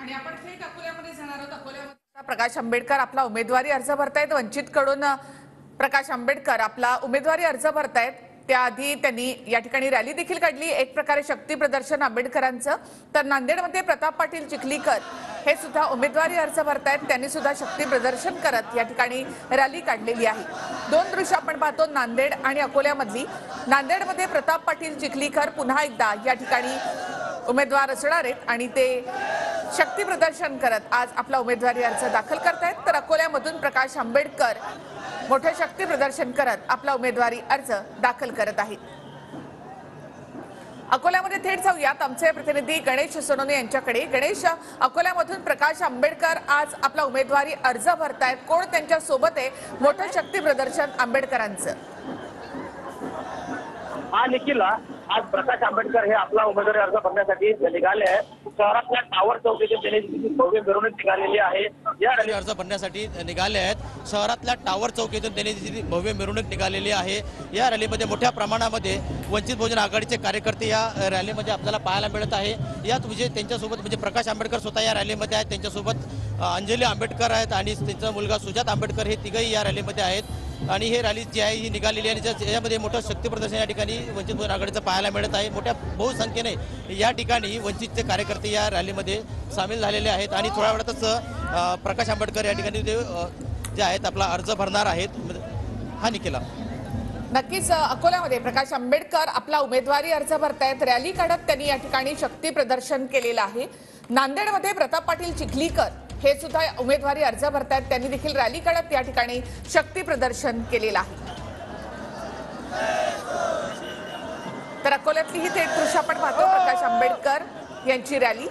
आणि आपण थेट अकोल्यामध्ये जाणार आहोत। अकोल्यामध्ये प्रकाश आंबेडकर आपला उमेदवारी अर्ज भरतायत। वंचितकडून प्रकाश आंबेडकर आपला उमेदवारी अर्ज भरतायत। त्याआधी त्यांनी या ठिकाणी रॅली देखील काढली, एक प्रकारे शक्ती प्रदर्शन आंबेडकरांचं। तर नांदेडमध्ये प्रताप पाटील चिखलीकर हे सुद्धा उमेदवारी अर्ज भरतायत, त्यांनी सुद्धा शक्ती प्रदर्शन करत या ठिकाणी रॅली काढलेली आहे। दोन दृश्य आपण पाहतो नांदेड आणि अकोल्यामधली। नांदेडमध्ये प्रताप पाटील चिखलीकर पुन्हा एकदा या ठिकाणी उमेदवार असणार आहेत आणि ते शक्ती प्रदर्शन करत आज आपला उमेदवारी अर्ज दाखल करतायत। तर अकोल्यामधून प्रकाश आंबेडकर मोठे शक्ती प्रदर्शन करत आपला उमेदवारी अर्ज दाखल करत आहेत। अकोल्यामध्ये थेट जाऊयात आमचे प्रतिनिधी गणेश सोनोने यांच्याकडे। गणेश, अकोल्यामधून प्रकाश आंबेडकर आज आपला उमेदवारी अर्ज भरतायत, कोण त्यांच्या सोबत आहे? मोठं शक्ती प्रदर्शन आंबेडकरांचं। निखिला, आज प्रकाश आंबेडकर हे आपला उमेदवारी अर्ज भरण्यासाठी निघाले आहेत। शहरातल्या टावर चौकीतून त्यांनी भव्य मिरवणूक निघालेली आहे। या रॅली अर्ज भरण्यासाठी निघाले आहेत। शहरातल्या टावर चौकीतून त्यांनी भव्य मिरवणूक निघालेली आहे। या रॅलीमध्ये मोठ्या प्रमाणामध्ये वंचित बहुजन आघाडीचे कार्यकर्ते या रॅलीमध्ये आपल्याला पाहायला मिळत आहे। यात म्हणजे त्यांच्यासोबत म्हणजे प्रकाश आंबेडकर स्वतः या रॅलीमध्ये आहेत, त्यांच्यासोबत अंजली आंबेडकर आहेत आणि त्यांचा मुलगा सुजात आंबेडकर हे तिघही या रॅलीमध्ये आहेत। आणि हे रॅली जी आहे ही निघालेली आहे आणि यामध्ये मोठं शक्ती प्रदर्शन या ठिकाणी वंचित बहुजन आघाडीचं पाहायला मिळत आहे। मोठ्या बहुसंख्येने या ठिकाणी वंचितचे कार्यकर्ते या रॅलीमध्ये सामील झालेले आहेत आणि थोड्या वेळातच प्रकाश आंबेडकर या ठिकाणी जे आहेत आपला अर्ज भरणार आहेत। हा निखिला, नक्कीच अकोल्यामध्ये प्रकाश आंबेडकर आपला उमेदवारी अर्ज भरतायत, रॅली काढत त्यांनी या ठिकाणी शक्ती प्रदर्शन केलेलं आहे। नांदेडमध्ये प्रताप पाटील चिखलीकर हे सुद्धा उमेदवारी अर्ज भरतायत, त्यांनी देखील रॅली काढत या ठिकाणी शक्ती प्रदर्शन केलेलं आहे। तर अकोल्यातली ही थेट दृश्य आपण पाहतो, प्रकाश आंबेडकर यांची रॅली।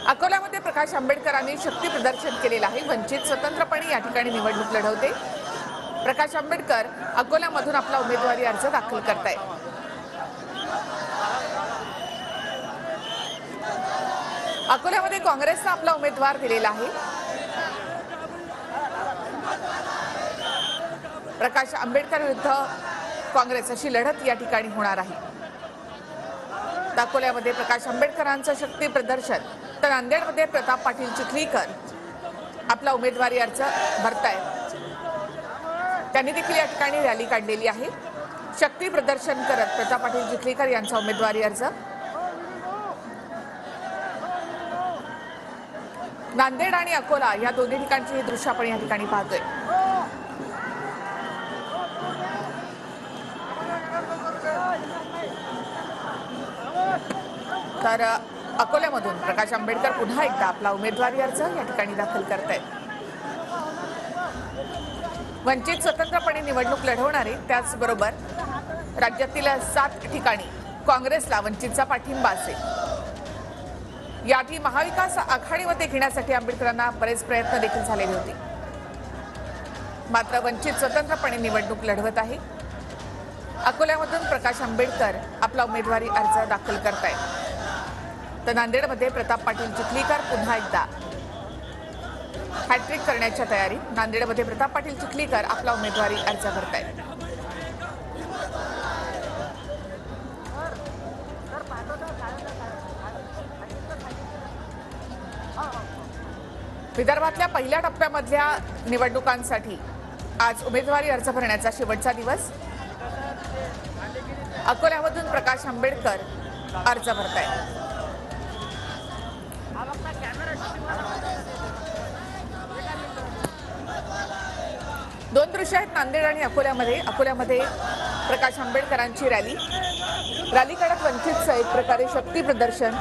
अकोल्यामध्ये प्रकाश आंबेडकरांनी शक्ती प्रदर्शन केलेलं आहे। वंचित स्वतंत्रपणे या ठिकाणी निवडणूक लढवते। प्रकाश आंबेडकर अकोल्यामधून आपला उमेदवारी अर्ज दाखल करतायत। अकोल्यामध्ये काँग्रेसने आपला उमेदवार दिलेला आहे। प्रकाश आंबेडकर विरुद्ध काँग्रेस अशी लढत या ठिकाणी होणार आहे। अकोल्यामध्ये प्रकाश आंबेडकरांचं शक्ती प्रदर्शन, तर नांदेडमध्ये प्रताप पाटील चिखलीकर आपला उमेदवारी अर्ज भरतायत, त्यांनी देखील या ठिकाणी रॅली काढलेली आहे। शक्ती प्रदर्शन करत प्रताप पाटील चिखलीकर यांचा उमेदवारी अर्ज। नांदेड आणि अकोला या दोन्ही ठिकाणची हे दृश्य आपण या ठिकाणी पाहतोय। तर अकोल्यामधून प्रकाश आंबेडकर पुन्हा एकदा आपला उमेदवारी अर्ज या ठिकाणी दाखल करतायत। वंचित स्वतंत्रपणे निवडणूक लढवणारे, त्याचबरोबर राज्यातील 7 ठिकाणी काँग्रेसला वंचितचा पाठिंबा असेल। याआधी महाविकास आघाडीमध्ये घेण्यासाठी आंबेडकरांना बरेच प्रयत्न देखील झालेले होते, मात्र वंचित स्वतंत्रपणे निवडणूक लढवत आहे। अकोल्यामधून प्रकाश आंबेडकर आपला उमेदवारी अर्ज दाखल करतायत, तर नांदेडमध्ये प्रताप पाटील चिखलीकर पुन्हा एकदा हॅट्रिक करण्याच्या तयारीत। नांदेडमध्ये प्रताप पाटील चिखलीकर आपला उमेदवारी अर्ज भरतायत। विदर्भातल्या पहिल्या टप्प्यामधल्या निवडणुकांसाठी आज उमेदवारी अर्ज भरण्याचा शेवटचा दिवस। अकोल्यामधून प्रकाश आंबेडकर अर्ज भरतायत। दोन दृश्य आहेत नांदेड आणि अकोल्यामध्ये। अकोल्यामध्ये प्रकाश आंबेडकरांची रॅली काढत वंचितचं एक प्रकारे शक्ती प्रदर्शन